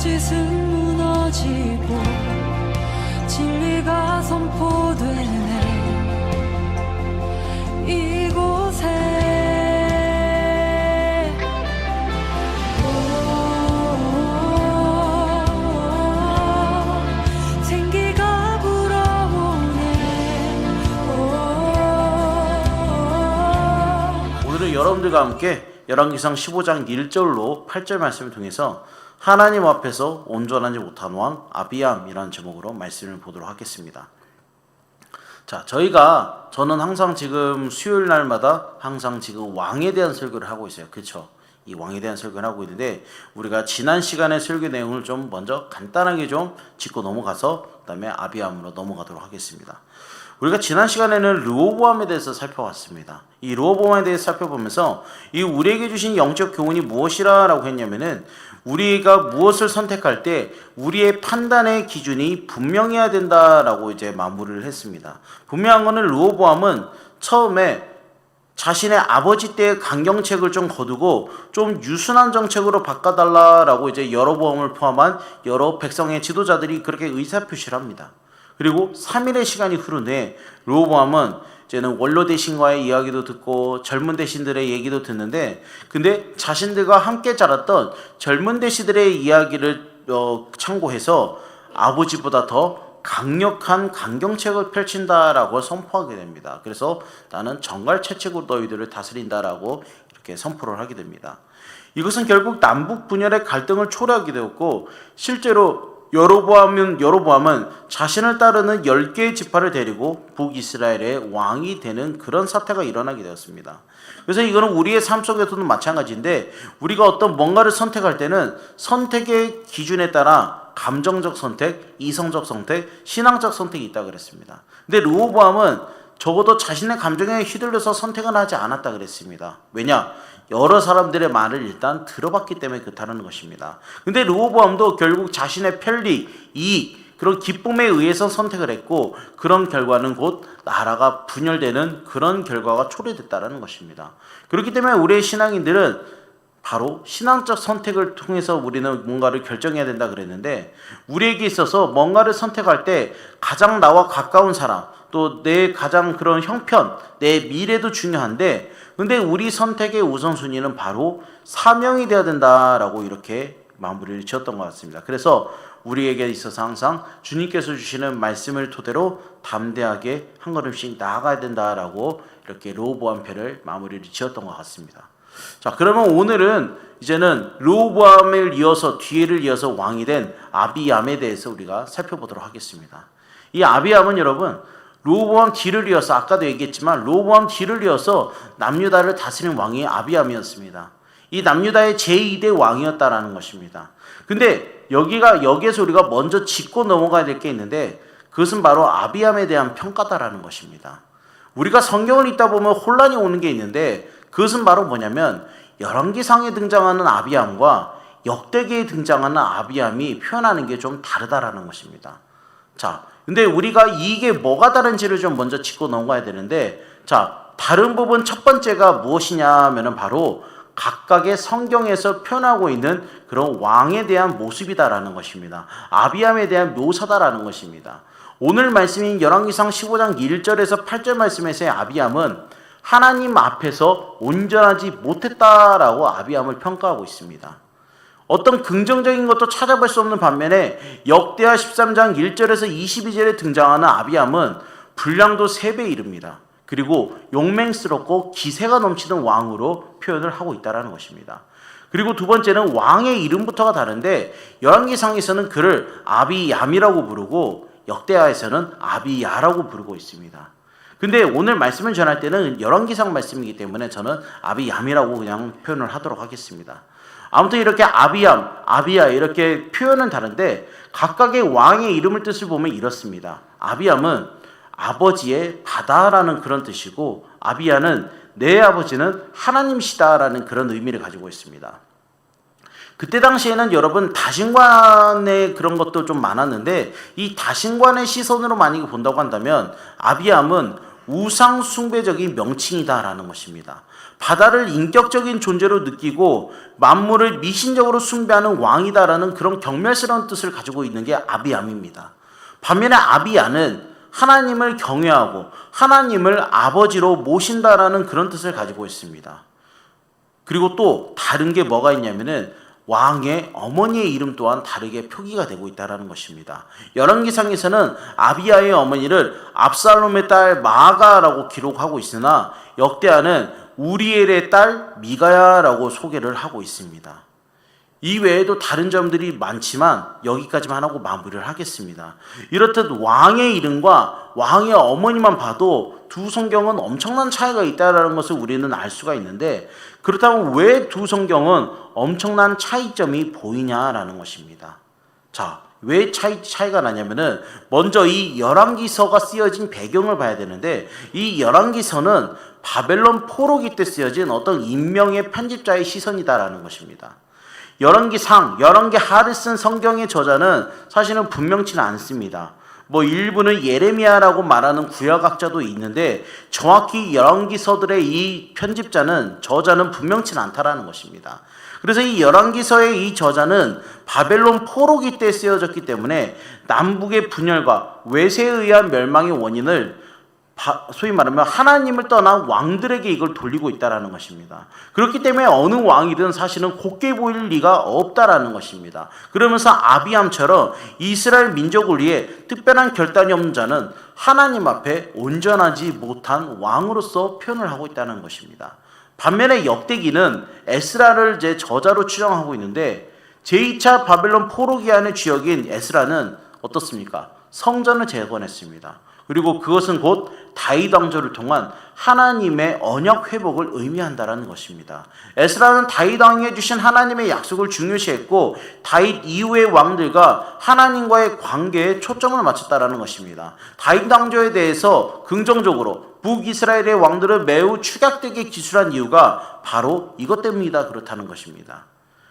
거짓은 무너지고 진리가 선포되네 이곳에. 생기가 불어오네. 오늘은 여러분들과 함께 열왕기상 15장 1절로 8절 말씀을 통해서 하나님 앞에서 온전하지 못한 왕 아비암이라는 제목으로 말씀을 보도록 하겠습니다. 자, 저는 항상 지금 수요일 날마다 항상 지금 왕에 대한 설교를 하고 있어요. 그렇죠? 이 왕에 대한 설교를 하고 있는데 우리가 지난 시간의 설교 내용을 좀 먼저 간단하게 좀 짚고 넘어가서 그다음에 아비암으로 넘어가도록 하겠습니다. 우리가 지난 시간에는 르호보암에 대해서 살펴봤습니다. 이 르호보암에 대해서 살펴보면서 이 우리에게 주신 영적 교훈이 무엇이라고 했냐면은 우리가 무엇을 선택할 때 우리의 판단의 기준이 분명해야 된다라고 이제 마무리를 했습니다. 분명한 거는 르호보암은 처음에 자신의 아버지 때의 강경책을 좀 거두고 좀 유순한 정책으로 바꿔달라라고 이제 여로보암을 포함한 여러 백성의 지도자들이 그렇게 의사표시를 합니다. 그리고 3일의 시간이 흐른 후에 르호보암은 이제는 원로 대신과의 이야기도 듣고 젊은 대신들의 얘기도 듣는데 근데 자신들과 함께 자랐던 젊은 대신들의 이야기를 참고해서 아버지보다 더 강력한 강경책을 펼친다라고 선포하게 됩니다. 그래서 나는 정갈채책으로 너희들을 다스린다라고 이렇게 선포를 하게 됩니다. 이것은 결국 남북 분열의 갈등을 초래하게 되었고 실제로 여로보암은 자신을 따르는 10개의 지파를 데리고 북이스라엘의 왕이 되는 그런 사태가 일어나게 되었습니다. 그래서 이거는 우리의 삶 속에서도 마찬가지인데 우리가 어떤 뭔가를 선택할 때는 선택의 기준에 따라 감정적 선택, 이성적 선택, 신앙적 선택이 있다고 그랬습니다. 근데 르호보암은 적어도 자신의 감정에 휘둘려서 선택은 하지 않았다 그랬습니다. 왜냐? 여러 사람들의 말을 일단 들어봤기 때문에 그렇다는 것입니다. 근데 르호보암도 결국 자신의 편리, 이익, 그런 기쁨에 의해서 선택을 했고 그런 결과는 곧 나라가 분열되는 그런 결과가 초래됐다는 것입니다. 그렇기 때문에 우리의 신앙인들은 바로 신앙적 선택을 통해서 우리는 뭔가를 결정해야 된다 그랬는데 우리에게 있어서 뭔가를 선택할 때 가장 나와 가까운 사람 또 내 가장 그런 형편, 내 미래도 중요한데 근데 우리 선택의 우선순위는 바로 사명이 되어야 된다라고 이렇게 마무리를 지었던 것 같습니다. 그래서 우리에게 있어서 항상 주님께서 주시는 말씀을 토대로 담대하게 한 걸음씩 나아가야 된다라고 이렇게 르호보암편을 마무리를 지었던 것 같습니다. 자, 그러면 오늘은 이제는 르호보암을 이어서 뒤를 이어서 왕이 된 아비암에 대해서 우리가 살펴보도록 하겠습니다. 이 아비암은 여러분 르호보암 뒤를 이어서 아까도 얘기했지만 르호보암 뒤를 이어서 남유다를 다스린 왕이 아비암이었습니다. 이 남유다의 제2대 왕이었다라는 것입니다. 근데 여기에서 우리가 먼저 짚고 넘어가야 될 게 있는데 그것은 바로 아비암에 대한 평가다라는 것입니다. 우리가 성경을 읽다 보면 혼란이 오는 게 있는데 그것은 바로 뭐냐면 열왕기상에 등장하는 아비암과 역대기에 등장하는 아비암이 표현하는 게 좀 다르다라는 것입니다. 자, 근데 우리가 이게 뭐가 다른지를 좀 먼저 짚고 넘어가야 되는데 자, 다른 부분 첫 번째가 무엇이냐면은 바로 각각의 성경에서 표현하고 있는 그런 왕에 대한 모습이다라는 것입니다. 아비암에 대한 묘사다라는 것입니다. 오늘 말씀인 열왕기상 15장 1절에서 8절 말씀에서의 아비암은 하나님 앞에서 온전하지 못했다라고 아비암을 평가하고 있습니다. 어떤 긍정적인 것도 찾아볼 수 없는 반면에 역대하 13장 1절에서 22절에 등장하는 아비암은 분량도 3배 이릅니다. 그리고 용맹스럽고 기세가 넘치는 왕으로 표현을 하고 있다는 것입니다. 그리고 두 번째는 왕의 이름부터가 다른데 열왕기상에서는 그를 아비얌이라고 부르고 역대하에서는 아비야라고 부르고 있습니다. 근데 오늘 말씀을 전할 때는 열왕기상 말씀이기 때문에 저는 아비얌이라고 그냥 표현을 하도록 하겠습니다. 아무튼 이렇게 아비얌, 아비야 이렇게 표현은 다른데 각각의 왕의 이름을 뜻을 보면 이렇습니다. 아비얌은 아버지의 바다라는 그런 뜻이고 아비야는 내 아버지는 하나님이시다라는 그런 의미를 가지고 있습니다. 그때 당시에는 여러분 다신관의 그런 것도 좀 많았는데 이 다신관의 시선으로 만약에 본다고 한다면 아비암은 우상 숭배적인 명칭이다라는 것입니다. 바다를 인격적인 존재로 느끼고 만물을 미신적으로 숭배하는 왕이다라는 그런 경멸스러운 뜻을 가지고 있는 게 아비암입니다. 반면에 아비야는 하나님을 경외하고 하나님을 아버지로 모신다라는 그런 뜻을 가지고 있습니다. 그리고 또 다른 게 뭐가 있냐면은 왕의 어머니의 이름 또한 다르게 표기가 되고 있다는 것입니다. 열왕기상에서는 아비야의 어머니를 압살롬의 딸 마아가라고 기록하고 있으나 역대하는 우리엘의 딸 미가야라고 소개를 하고 있습니다. 이 외에도 다른 점들이 많지만 여기까지만 하고 마무리를 하겠습니다. 이렇듯 왕의 이름과 왕의 어머니만 봐도 두 성경은 엄청난 차이가 있다는 것을 우리는 알 수가 있는데, 그렇다면 왜 두 성경은 엄청난 차이점이 보이냐라는 것입니다. 자, 왜 차이가 나냐면은 먼저 이 열왕기서가 쓰여진 배경을 봐야 되는데, 이 열왕기서는 바벨론 포로기 때 쓰여진 어떤 인명의 편집자의 시선이다라는 것입니다. 열왕기상, 열왕기하를 쓴 성경의 저자는 사실은 분명치는 않습니다. 일부는 예레미야라고 말하는 구약학자도 있는데 정확히 열왕기서들의 이 편집자는, 저자는 분명치는 않다라는 것입니다. 그래서 이 열왕기서의 이 저자는 바벨론 포로기 때 쓰여졌기 때문에 남북의 분열과 외세에 의한 멸망의 원인을 소위 말하면 하나님을 떠난 왕들에게 이걸 돌리고 있다라는 것입니다. 그렇기 때문에 어느 왕이든 사실은 곱게 보일 리가 없다라는 것입니다. 그러면서 아비암처럼 이스라엘 민족을 위해 특별한 결단이 없는 자는 하나님 앞에 온전하지 못한 왕으로서 표현을 하고 있다는 것입니다. 반면에 역대기는 에스라를 제 저자로 추정하고 있는데, 제2차 바벨론 포로기한의 주역인 에스라는 어떻습니까? 성전을 재건했습니다. 그리고 그것은 곧 다윗 왕조를 통한 하나님의 언약 회복을 의미한다라는 것입니다. 에스라는 다윗 왕이 해주신 하나님의 약속을 중요시했고 다윗 이후의 왕들과 하나님과의 관계에 초점을 맞췄다라는 것입니다. 다윗 왕조에 대해서 긍정적으로 북이스라엘의 왕들을 매우 축약되게 기술한 이유가 바로 이것 때문이다, 그렇다는 것입니다.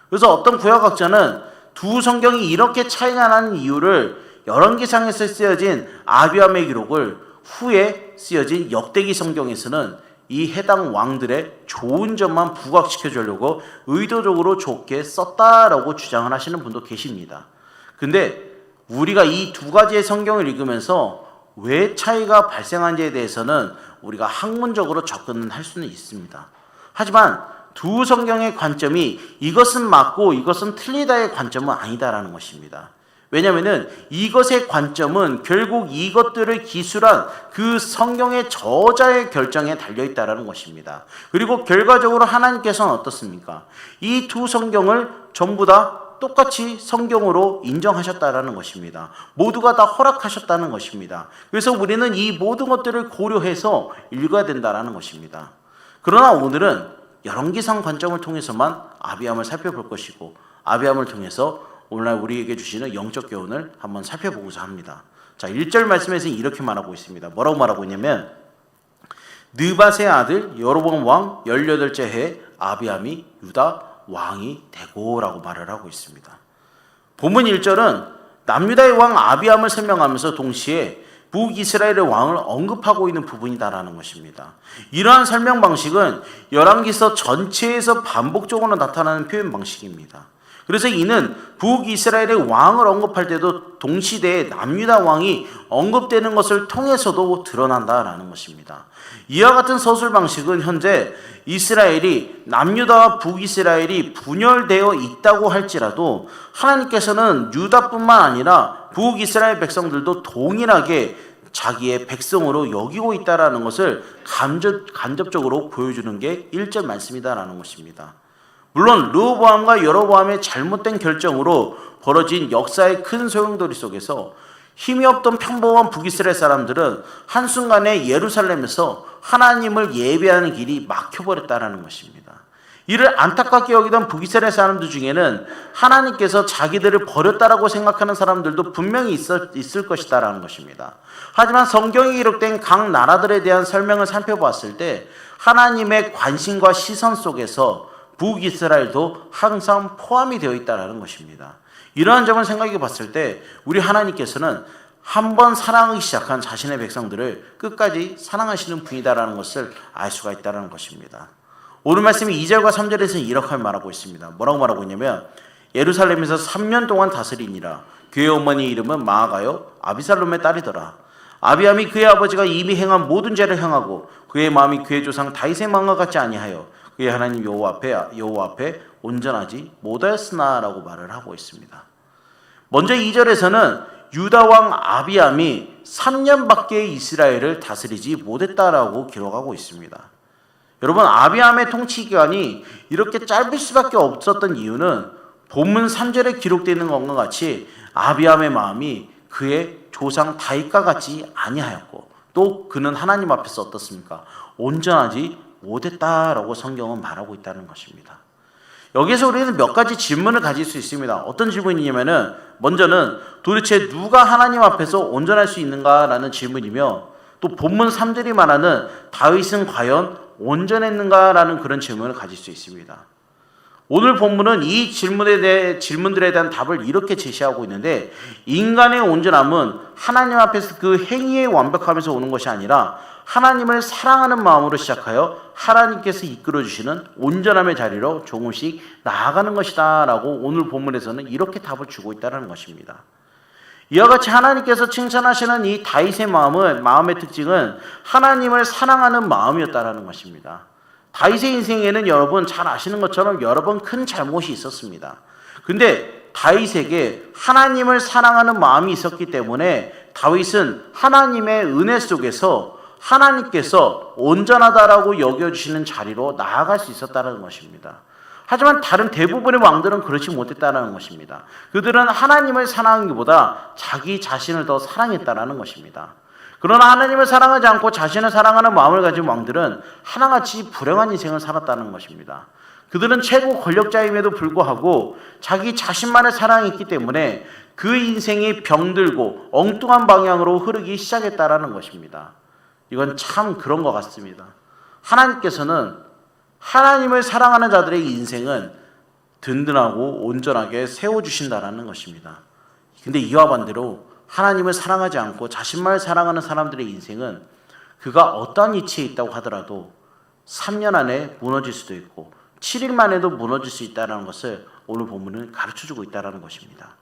그래서 어떤 구약학자는 두 성경이 이렇게 차이가 나는 이유를 열왕기상에서 쓰여진 아비암의 기록을 후에 쓰여진 역대기 성경에서는 이 해당 왕들의 좋은 점만 부각시켜 주려고 의도적으로 좋게 썼다라고 주장을 하시는 분도 계십니다. 근데 우리가 이 두 가지의 성경을 읽으면서 왜 차이가 발생한지에 대해서는 우리가 학문적으로 접근을 할 수는 있습니다. 하지만 두 성경의 관점이 이것은 맞고 이것은 틀리다의 관점은 아니다라는 것입니다. 왜냐하면 이것의 관점은 결국 이것들을 기술한 그 성경의 저자의 결정에 달려있다는 것입니다. 그리고 결과적으로 하나님께서는 어떻습니까? 이 두 성경을 전부 다 똑같이 성경으로 인정하셨다는 것입니다. 모두가 다 허락하셨다는 것입니다. 그래서 우리는 이 모든 것들을 고려해서 읽어야 된다는 것입니다. 그러나 오늘은 열왕기상 관점을 통해서만 아비암을 살펴볼 것이고, 아비암을 통해서 오늘날 우리에게 주시는 영적 교훈을 한번 살펴보고자 합니다. 자, 1절 말씀에서 이렇게 말하고 있습니다. 뭐라고 말하고 있냐면, 느밧의 아들 여로보암 왕 18째 해에 아비암이 유다 왕이 되고라고 말을 하고 있습니다. 본문 1절은 남유다의 왕 아비암을 설명하면서 동시에 북이스라엘의 왕을 언급하고 있는 부분이다라는 것입니다. 이러한 설명 방식은 열왕기서 전체에서 반복적으로 나타나는 표현 방식입니다. 그래서 이는 북이스라엘의 왕을 언급할 때도 동시대에 남유다 왕이 언급되는 것을 통해서도 드러난다라는 것입니다. 이와 같은 서술 방식은 현재 이스라엘이 남유다와 북이스라엘이 분열되어 있다고 할지라도 하나님께서는 유다뿐만 아니라 북이스라엘 백성들도 동일하게 자기의 백성으로 여기고 있다는 것을 간접적으로 보여주는 게 1절 말씀이다라는 것입니다. 물론 르호보암과 여로보암의 잘못된 결정으로 벌어진 역사의 큰 소용돌이 속에서 힘이 없던 평범한 북이스라엘 사람들은 한순간에 예루살렘에서 하나님을 예배하는 길이 막혀버렸다는 것입니다. 이를 안타깝게 여기던 북이스라엘 사람들 중에는 하나님께서 자기들을 버렸다라고 생각하는 사람들도 분명히 있을 것이다라는 것입니다. 하지만 성경에 기록된 각 나라들에 대한 설명을 살펴봤을 때 하나님의 관심과 시선 속에서 북이스라엘도 항상 포함이 되어 있다는 것입니다. 이러한 점을 생각해 봤을 때 우리 하나님께서는 한번 사랑하기 시작한 자신의 백성들을 끝까지 사랑하시는 분이다라는 것을 알 수가 있다는 것입니다. 오늘 말씀이 2절과 3절에서는 이렇게 말하고 있습니다. 뭐라고 말하고 있냐면 예루살렘에서 3년 동안 다스리니라. 그의 어머니 이름은 마아가요 아비살롬의 딸이더라. 아비암이 그의 아버지가 이미 행한 모든 죄를 행하고 그의 마음이 그의 조상 다윗의 마음과 같지 아니하여 그의 하나님 여호와 앞에 온전하지 못하였으나라고 말을 하고 있습니다. 먼저 2절에서는 유다 왕 아비암이 3년밖에 이스라엘을 다스리지 못했다라고 기록하고 있습니다. 여러분, 아비암의 통치 기간이 이렇게 짧을 수밖에 없었던 이유는 본문 3절에 기록되어 있는 것과 같이 아비암의 마음이 그의 조상 다윗과 같지 아니하였고 또 그는 하나님 앞에서 어떻습니까? 온전하지 못했다라고 성경은 말하고 있다는 것입니다. 여기서 우리는 몇 가지 질문을 가질 수 있습니다. 어떤 질문이냐면은 먼저는 도대체 누가 하나님 앞에서 온전할 수 있는가라는 질문이며 또 본문 3절이 말하는 다윗은 과연 온전했는가라는 그런 질문을 가질 수 있습니다. 오늘 본문은 이 질문들에 대한 답을 이렇게 제시하고 있는데 인간의 온전함은 하나님 앞에서 그 행위의 완벽함에서 오는 것이 아니라 하나님을 사랑하는 마음으로 시작하여 하나님께서 이끌어주시는 온전함의 자리로 조금씩 나아가는 것이다 라고 오늘 본문에서는 이렇게 답을 주고 있다는 것입니다. 이와 같이 하나님께서 칭찬하시는 이 다윗의 마음의 특징은 하나님을 사랑하는 마음이었다는 것입니다. 다윗의 인생에는 여러분 잘 아시는 것처럼 여러 번 큰 잘못이 있었습니다. 근데 다윗에게 하나님을 사랑하는 마음이 있었기 때문에 다윗은 하나님의 은혜 속에서 하나님께서 온전하다라고 여겨주시는 자리로 나아갈 수 있었다는 것입니다. 하지만 다른 대부분의 왕들은 그렇지 못했다는 것입니다. 그들은 하나님을 사랑하기보다 자기 자신을 더 사랑했다는 것입니다. 그러나 하나님을 사랑하지 않고 자신을 사랑하는 마음을 가진 왕들은 하나같이 불행한 인생을 살았다는 것입니다. 그들은 최고 권력자임에도 불구하고 자기 자신만을 사랑했기 때문에 그 인생이 병들고 엉뚱한 방향으로 흐르기 시작했다는 것입니다. 이건 참 그런 것 같습니다. 하나님께서는 하나님을 사랑하는 자들의 인생은 든든하고 온전하게 세워주신다는 것입니다. 근데 이와 반대로 하나님을 사랑하지 않고 자신만을 사랑하는 사람들의 인생은 그가 어떠한 위치에 있다고 하더라도 3년 안에 무너질 수도 있고 7일 만에도 무너질 수 있다는 것을 오늘 본문은 가르쳐주고 있다는 것입니다.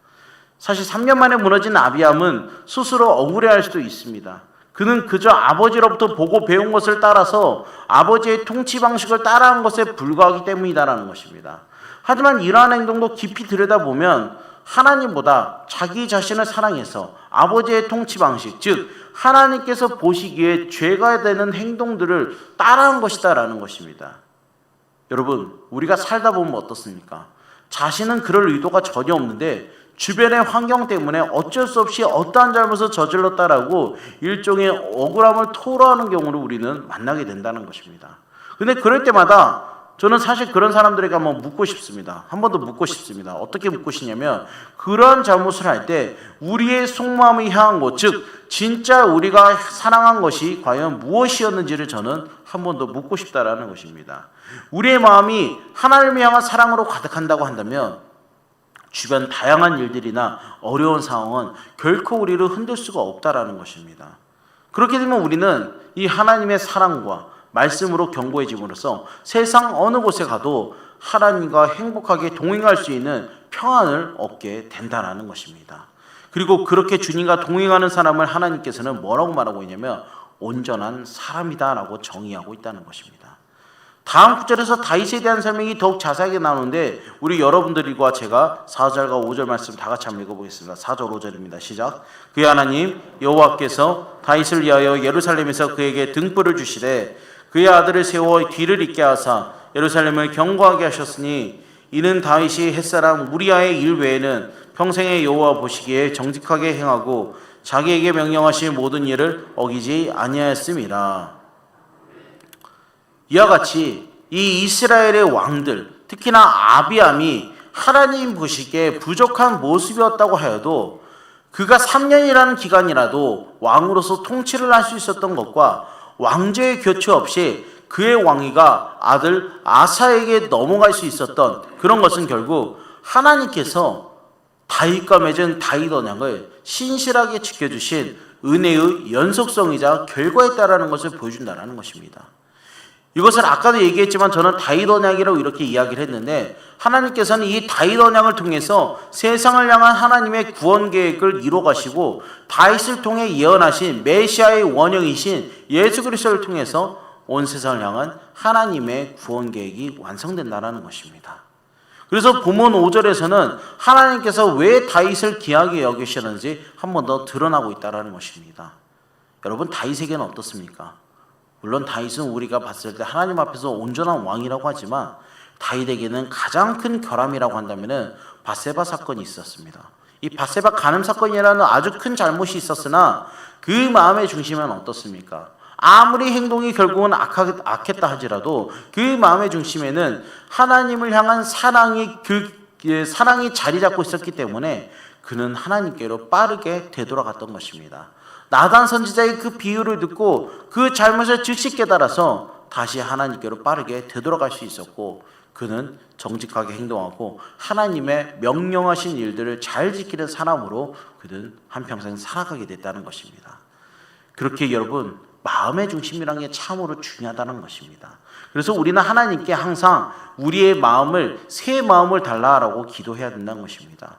사실 3년 만에 무너진 아비암은 스스로 억울해할 수도 있습니다. 그는 그저 아버지로부터 보고 배운 것을 따라서 아버지의 통치 방식을 따라한 것에 불과하기 때문이다라는 것입니다. 하지만 이러한 행동도 깊이 들여다보면 하나님보다 자기 자신을 사랑해서 아버지의 통치 방식, 즉 하나님께서 보시기에 죄가 되는 행동들을 따라한 것이다라는 것입니다. 여러분, 우리가 살다 보면 어떻습니까? 자신은 그럴 의도가 전혀 없는데 주변의 환경 때문에 어쩔 수 없이 어떠한 잘못을 저질렀다라고 일종의 억울함을 토로하는 경우를 우리는 만나게 된다는 것입니다. 근데 그럴 때마다 저는 사실 그런 사람들에게 한번 묻고 싶습니다. 한 번 더 묻고 싶습니다. 어떻게 묻고 싶냐면 그러한 잘못을 할 때 우리의 속마음이 향한 것, 즉 진짜 우리가 사랑한 것이 과연 무엇이었는지를 저는 한 번 더 묻고 싶다라는 것입니다. 우리의 마음이 하나님을 향한 사랑으로 가득한다고 한다면 주변 다양한 일들이나 어려운 상황은 결코 우리를 흔들 수가 없다라는 것입니다. 그렇게 되면 우리는 이 하나님의 사랑과 말씀으로 견고해짐으로써 세상 어느 곳에 가도 하나님과 행복하게 동행할 수 있는 평안을 얻게 된다는 것입니다. 그리고 그렇게 주님과 동행하는 사람을 하나님께서는 뭐라고 말하고 있냐면 온전한 사람이다라고 정의하고 있다는 것입니다. 다음 구절에서 다윗에 대한 설명이 더욱 자세하게 나오는데 우리 여러분들과 제가 4절과 5절 말씀 다 같이 한번 읽어보겠습니다. 4절 5절입니다. 시작. 그의 하나님 여호와께서 다윗을 위하여 예루살렘에서 그에게 등불을 주시되 그의 아들을 세워 뒤를 잇게 하사 예루살렘을 견고하게 하셨으니 이는 다윗이 햇사람 우리아의 일 외에는 평생에 여호와 보시기에 정직하게 행하고 자기에게 명령하신 모든 일을 어기지 아니하였음이라. 이와 같이 이 이스라엘의 왕들, 특히나 아비암이 하나님 보시기에 부족한 모습이었다고 하여도 그가 3년이라는 기간이라도 왕으로서 통치를 할 수 있었던 것과 왕조의 교체 없이 그의 왕위가 아들 아사에게 넘어갈 수 있었던 그런 것은 결국 하나님께서 다윗과 맺은 다윗 언약을 신실하게 지켜주신 은혜의 연속성이자 결과에 따라는 것을 보여준다는 것입니다. 이것을 아까도 얘기했지만 저는 다윗 언약이라고 이렇게 이야기를 했는데, 하나님께서는 이 다윗 언약을 통해서 세상을 향한 하나님의 구원 계획을 이루어가시고 다윗을 통해 예언하신 메시아의 원형이신 예수 그리스도를 통해서 온 세상을 향한 하나님의 구원 계획이 완성된다는 것입니다. 그래서 본문 5절에서는 하나님께서 왜 다윗을 귀하게 여기시는지 한 번 더 드러나고 있다는 것입니다. 여러분, 다윗에게는 어떻습니까? 물론 다윗은 우리가 봤을 때 하나님 앞에서 온전한 왕이라고 하지만 다윗에게는 가장 큰 결함이라고 한다면 밧세바 사건이 있었습니다. 이 밧세바 간음 사건이라는 아주 큰 잘못이 있었으나 그 마음의 중심은 어떻습니까? 아무리 행동이 결국은 악했다 하지라도 그 마음의 중심에는 하나님을 향한 사랑이 자리 잡고 있었기 때문에 그는 하나님께로 빠르게 되돌아갔던 것입니다. 나단 선지자의 그 비유를 듣고 그 잘못을 즉시 깨달아서 다시 하나님께로 빠르게 되돌아갈 수 있었고, 그는 정직하게 행동하고 하나님의 명령하신 일들을 잘 지키는 사람으로 그는 한평생 살아가게 됐다는 것입니다. 그렇게 여러분, 마음의 중심이라는 게 참으로 중요하다는 것입니다. 그래서 우리는 하나님께 항상 우리의 마음을, 새 마음을 달라라고 기도해야 된다는 것입니다.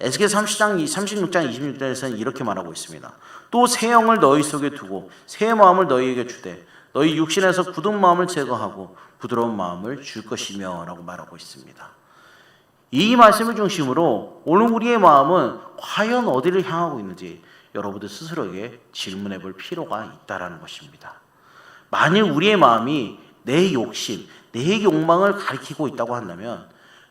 에스겔 36장 26절에서는 이렇게 말하고 있습니다. 또 새 영을 너희 속에 두고 새 마음을 너희에게 주되 너희 육신에서 굳은 마음을 제거하고 부드러운 마음을 줄 것이며 라고 말하고 있습니다. 이 말씀을 중심으로 오늘 우리의 마음은 과연 어디를 향하고 있는지 여러분들 스스로에게 질문해 볼 필요가 있다는 것입니다. 만일 우리의 마음이 내 욕심, 내 욕망을 가리키고 있다고 한다면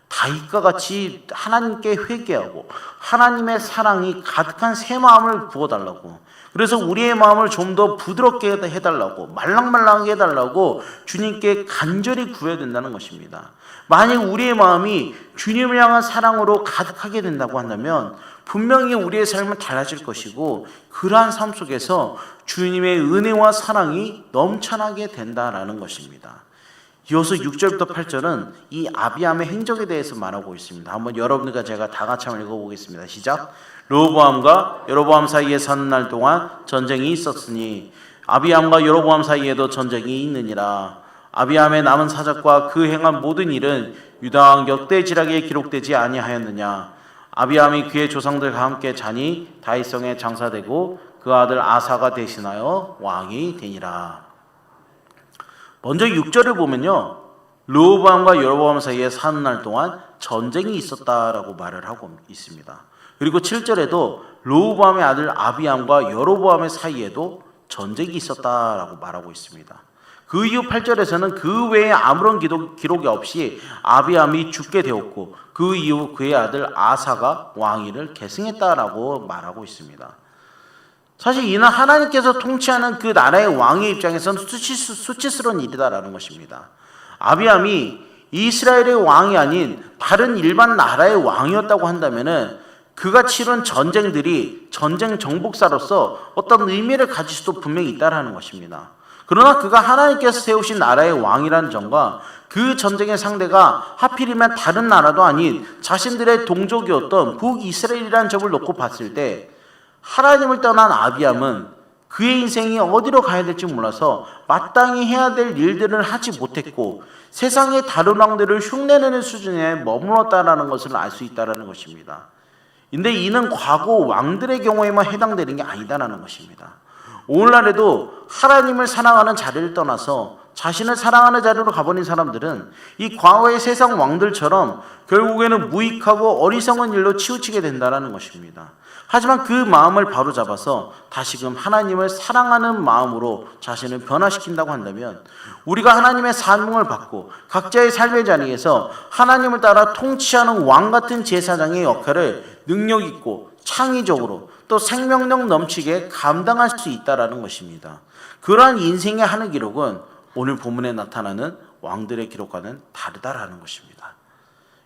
다윗과 같이 하나님께 회개하고 하나님의 사랑이 가득한 새 마음을 부어달라고, 그래서 우리의 마음을 좀 더 부드럽게 해달라고, 말랑말랑하게 해달라고 주님께 간절히 구해야 된다는 것입니다. 만약 우리의 마음이 주님을 향한 사랑으로 가득하게 된다고 한다면 분명히 우리의 삶은 달라질 것이고, 그러한 삶 속에서 주님의 은혜와 사랑이 넘쳐나게 된다라는 것입니다. 이어서 6절부터 8절은 이 아비암의 행적에 대해서 말하고 있습니다. 한번 여러분들과 제가 다 같이 한번 읽어보겠습니다. 시작. 르호보암과 여로보암 사이에 사는 날 동안 전쟁이 있었으니 아비암과 여로보암 사이에도 전쟁이 있느니라. 아비암의 남은 사적과 그 행한 모든 일은 유다 왕 역대지략에 기록되지 아니하였느냐. 아비암이 그의 조상들과 함께 자니 다윗성에 장사되고 그 아들 아사가 대신하여 왕이 되니라. 먼저 6절을 보면요, 르호보암과 여로보암 사이에 사는 날 동안 전쟁이 있었다라고 말을 하고 있습니다. 그리고 7절에도 르호보암의 아들 아비암과 여로보암의 사이에도 전쟁이 있었다라고 말하고 있습니다. 그 이후 8절에서는 그 외에 아무런 기록이 없이 아비암이 죽게 되었고 그 이후 그의 아들 아사가 왕위를 계승했다라고 말하고 있습니다. 사실 이는 하나님께서 통치하는 그 나라의 왕의 입장에서는 수치스러운 일이다라는 것입니다. 아비암이 이스라엘의 왕이 아닌 다른 일반 나라의 왕이었다고 한다면은 그가 치른 전쟁들이 전쟁 정복사로서 어떤 의미를 가질 수도 분명히 있다라는 것입니다. 그러나 그가 하나님께서 세우신 나라의 왕이라는 점과 그 전쟁의 상대가 하필이면 다른 나라도 아닌 자신들의 동족이었던 북이스라엘이라는 점을 놓고 봤을 때 하나님을 떠난 아비암은 그의 인생이 어디로 가야 될지 몰라서 마땅히 해야 될 일들을 하지 못했고 세상의 다른 왕들을 흉내내는 수준에 머물렀다는 것을 알 수 있다는 것입니다. 근데 이는 과거 왕들의 경우에만 해당되는 게 아니다라는 것입니다. 오늘날에도 하나님을 사랑하는 자리를 떠나서 자신을 사랑하는 자리로 가버린 사람들은 이 과거의 세상 왕들처럼 결국에는 무익하고 어리석은 일로 치우치게 된다는 것입니다. 하지만 그 마음을 바로잡아서 다시금 하나님을 사랑하는 마음으로 자신을 변화시킨다고 한다면 우리가 하나님의 사명을 받고 각자의 삶의 자리에서 하나님을 따라 통치하는 왕같은 제사장의 역할을 능력있고 창의적으로 또 생명력 넘치게 감당할 수 있다는 것입니다. 그러한 인생의 하늘 기록은 오늘 본문에 나타나는 왕들의 기록과는 다르다라는 것입니다.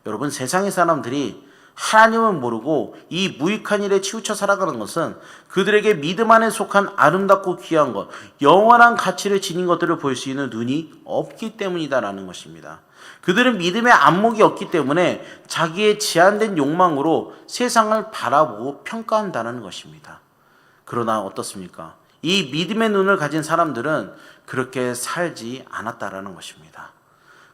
여러분, 세상의 사람들이 하나님을 모르고 이 무익한 일에 치우쳐 살아가는 것은 그들에게 믿음 안에 속한 아름답고 귀한 것, 영원한 가치를 지닌 것들을 볼 수 있는 눈이 없기 때문이다라는 것입니다. 그들은 믿음의 안목이 없기 때문에 자기의 제한된 욕망으로 세상을 바라보고 평가한다는 것입니다. 그러나 어떻습니까? 이 믿음의 눈을 가진 사람들은 그렇게 살지 않았다라는 것입니다.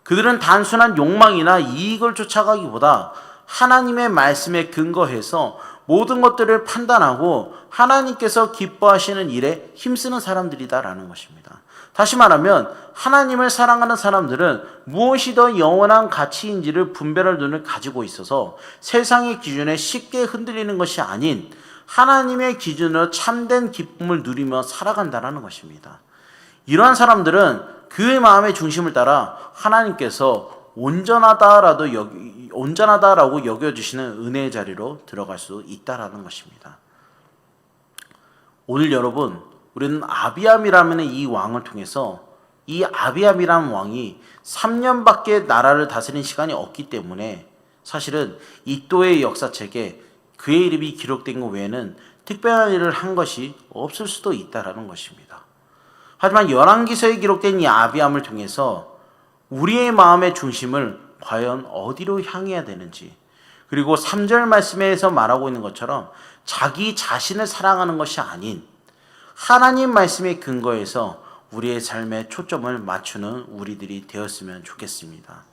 그들은 단순한 욕망이나 이익을 쫓아가기보다 하나님의 말씀에 근거해서 모든 것들을 판단하고 하나님께서 기뻐하시는 일에 힘쓰는 사람들이다라는 것입니다. 다시 말하면 하나님을 사랑하는 사람들은 무엇이 더 영원한 가치인지를 분별할 눈을 가지고 있어서 세상의 기준에 쉽게 흔들리는 것이 아닌 하나님의 기준으로 참된 기쁨을 누리며 살아간다는 것입니다. 이러한 사람들은 그의 마음의 중심을 따라 하나님께서 온전하다라고 여겨주시는 은혜의 자리로 들어갈 수 있다라는 것입니다. 오늘 여러분, 우리는 아비암이라는 이 왕을 통해서 이 아비암이라는 왕이 3년밖에 나라를 다스린 시간이 없기 때문에 사실은 이 또의 역사책에 그의 이름이 기록된 것 외에는 특별한 일을 한 것이 없을 수도 있다라는 것입니다. 하지만 열왕기서에 기록된 이 아비암을 통해서 우리의 마음의 중심을 과연 어디로 향해야 되는지, 그리고 3절 말씀에서 말하고 있는 것처럼 자기 자신을 사랑하는 것이 아닌 하나님 말씀의 근거에서 우리의 삶에 초점을 맞추는 우리들이 되었으면 좋겠습니다.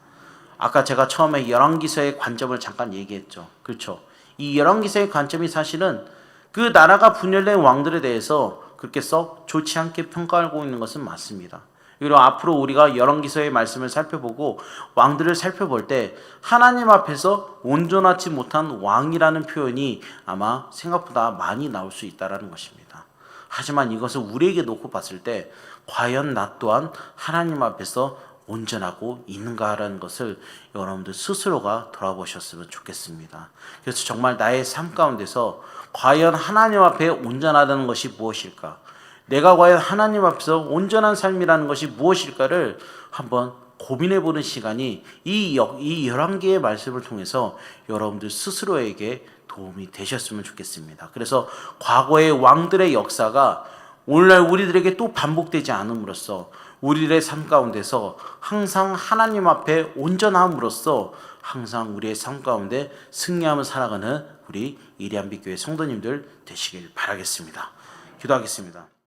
아까 제가 처음에 열왕기서의 관점을 잠깐 얘기했죠. 그렇죠? 이 열왕기서의 관점이 사실은 그 나라가 분열된 왕들에 대해서 그렇게 썩 좋지 않게 평가하고 있는 것은 맞습니다. 그리고 앞으로 우리가 열왕기서의 말씀을 살펴보고 왕들을 살펴볼 때 하나님 앞에서 온전하지 못한 왕이라는 표현이 아마 생각보다 많이 나올 수 있다는 것입니다. 하지만 이것을 우리에게 놓고 봤을 때 과연 나 또한 하나님 앞에서 온전하고 있는가라는 것을 여러분들 스스로가 돌아보셨으면 좋겠습니다. 그래서 정말 나의 삶 가운데서 과연 하나님 앞에 온전하다는 것이 무엇일까? 내가 과연 하나님 앞에서 온전한 삶이라는 것이 무엇일까를 한번 고민해보는 시간이 이 11개의 말씀을 통해서 여러분들 스스로에게 도움이 되셨으면 좋겠습니다. 그래서 과거의 왕들의 역사가 오늘날 우리들에게 또 반복되지 않음으로써 우리들의 삶 가운데서 항상 하나님 앞에 온전함으로써 항상 우리의 삶 가운데 승리하며 살아가는 우리 이리한빛교회 성도님들 되시길 바라겠습니다. 기도하겠습니다.